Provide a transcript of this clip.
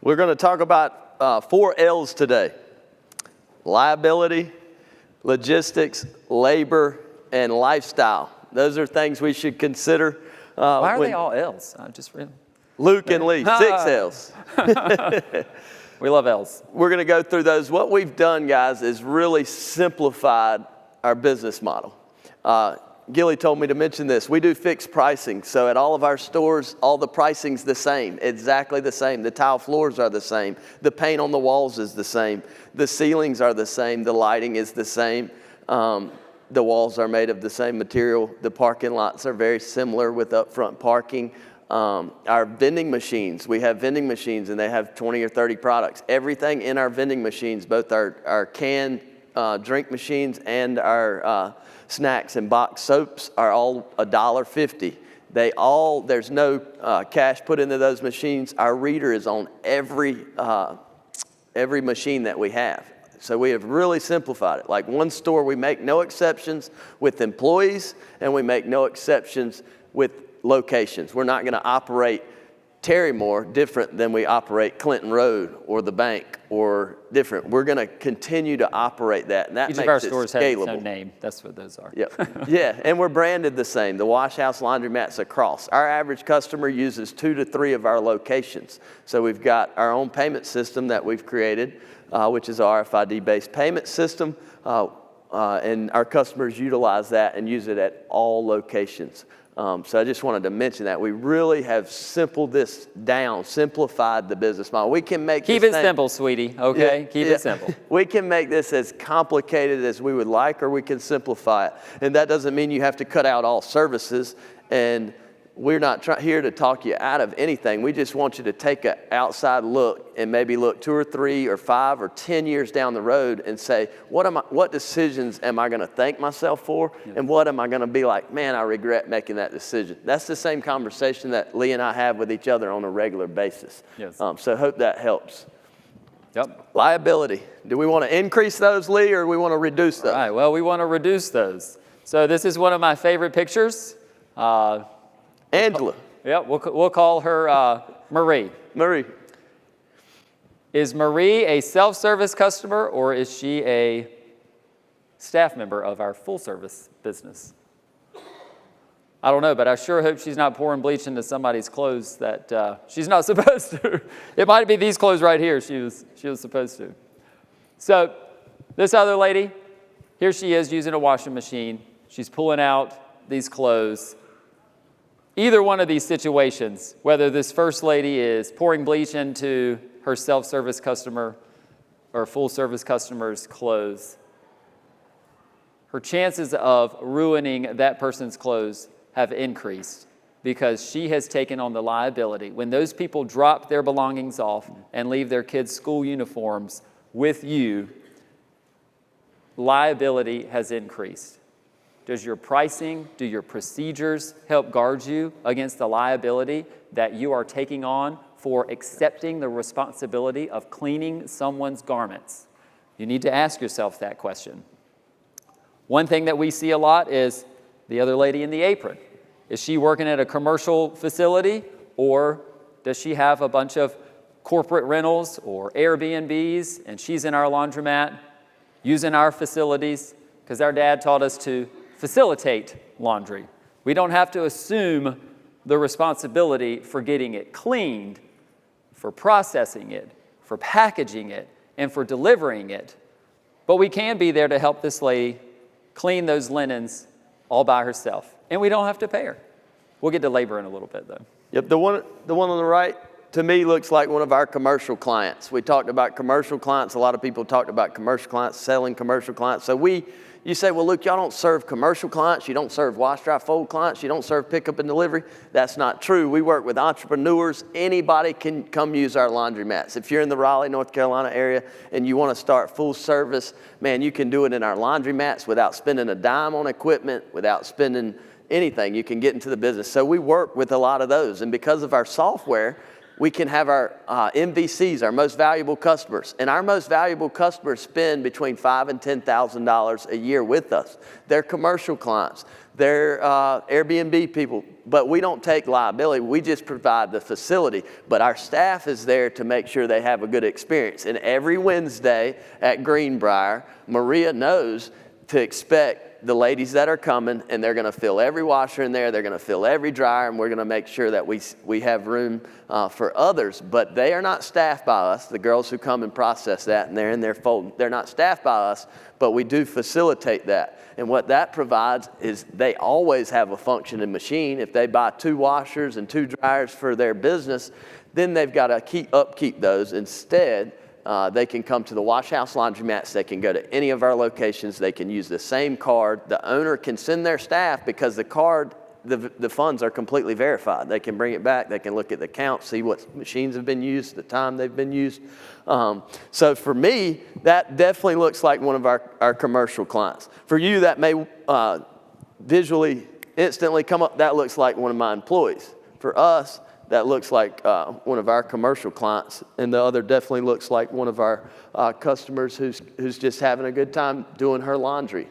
We're going to talk about 4 L's today: liability, logistics, labor, and lifestyle. Those are things we should consider. Why are they all L's? I just read. Luke and Lee, 6 L's. We love L's. We're going to go through those. What we've done, guys, is really simplified our business model. Gilly told me to mention this. We do fixed pricing. So at all of our stores, all the pricing's the same, exactly the same. The tile floors are the same. The paint on the walls is the same. The ceilings are the same. The lighting is the same. The walls are made of the same material. The parking lots are very similar with upfront parking. Our vending machines, we have vending machines and they have 20 or 30 products. Everything in our vending machines, both our canned drink machines and our snacks and box soaps, are all $1.50. There's no cash put into those machines. Our reader is on every machine that we have. So we have really simplified it. Like one store, we make no exceptions with employees and we make no exceptions with locations. We're not going to operate Terrymore different than we operate Clinton Road or the bank or different. We're going to continue to operate that, and that Each makes of our it stores scalable. has its own name. That's what those are. Yep. Yeah, and we're branded the same. The Wash House Laundromats across. Our average customer uses 2 to 3 of our locations. So we've got our own payment system that we've created, which is our RFID-based payment system, and our customers utilize that and use it at all locations. So I just wanted to mention that. We really have simplified the business model. We can make Keep it simple, sweetie, okay? Yeah, Keep it simple. We can make this as complicated as we would like, or we can simplify it. And that doesn't mean you have to cut out all services, and we're not here to talk you out of anything. We just want you to take an outside look and maybe look 2 or 3 or 5 or 10 years down the road and say, what decisions am I going to thank myself for? Yes. And what am I going to be like, man, I regret making that decision? That's the same conversation that Lee and I have with each other on a regular basis. Yes. So hope that helps. Yep. Liability. Do we want to increase those, Lee, or do we want to reduce those? All right, well, we want to reduce those. So this is one of my favorite pictures. Angela. Yep, we'll call her Marie. Marie. Is Marie a self-service customer, or is she a staff member of our full-service business? I don't know, but I sure hope she's not pouring bleach into somebody's clothes that she's not supposed to. It might be these clothes right here she was supposed to. So this other lady, here she is using a washing machine. She's pulling out these clothes. Either one of these situations, whether this first lady is pouring bleach into her self-service customer or full-service customer's clothes, her chances of ruining that person's clothes have increased because she has taken on the liability. When those people drop their belongings off and leave their kids' school uniforms with you, liability has increased. Does your pricing, do your procedures help guard you against the liability that you are taking on for accepting the responsibility of cleaning someone's garments? You need to ask yourself that question. One thing that we see a lot is the other lady in the apron. Is she working at a commercial facility, or does she have a bunch of corporate rentals or Airbnbs, and she's in our laundromat using our facilities? Because our dad taught us to facilitate laundry. We don't have to assume the responsibility for getting it cleaned, for processing it, for packaging it, and for delivering it. But we can be there to help this lady clean those linens all by herself. And we don't have to pay her. We'll get to labor in a little bit, though. Yep, the one on the right, to me, looks like one of our commercial clients. We talked about commercial clients. A lot of people talked about commercial clients, selling commercial clients. So you say, well, Luke, y'all don't serve commercial clients. You don't serve wash, dry, fold clients. You don't serve pickup and delivery. That's not true. We work with entrepreneurs. Anybody can come use our laundromats. If you're in the Raleigh, North Carolina area and you want to start full service, man, you can do it in our laundromats without spending a dime on equipment, without spending anything. You can get into the business. So we work with a lot of those. And because of our software, We can have our MVCs, our most valuable customers. And our most valuable customers spend between $5,000 and $10,000 a year with us. They're commercial clients. They're Airbnb people. But we don't take liability. We just provide the facility. But our staff is there to make sure they have a good experience. And every Wednesday at Greenbrier, Maria knows to expect the ladies that are coming, and they're going to fill every washer in there, they're going to fill every dryer, and we're going to make sure that we have room for others. But they are not staffed by us, the girls who come and process that, and they're in there folding. They're not staffed by us, but we do facilitate that. And what that provides is they always have a functioning machine. If they buy 2 washers and 2 dryers for their business, then they've got to upkeep those. Instead, they can come to the Wash House Laundromats. They can go to any of our locations. They can use the same card. The owner can send their staff because the card, the funds are completely verified. They can bring it back. They can look at the count, see what machines have been used, the time they've been used. So for me, that definitely looks like one of our commercial clients. For you, that may visually instantly come up. That looks like one of my employees. For us, that looks like one of our commercial clients, and the other definitely looks like one of our customers who's just having a good time doing her laundry.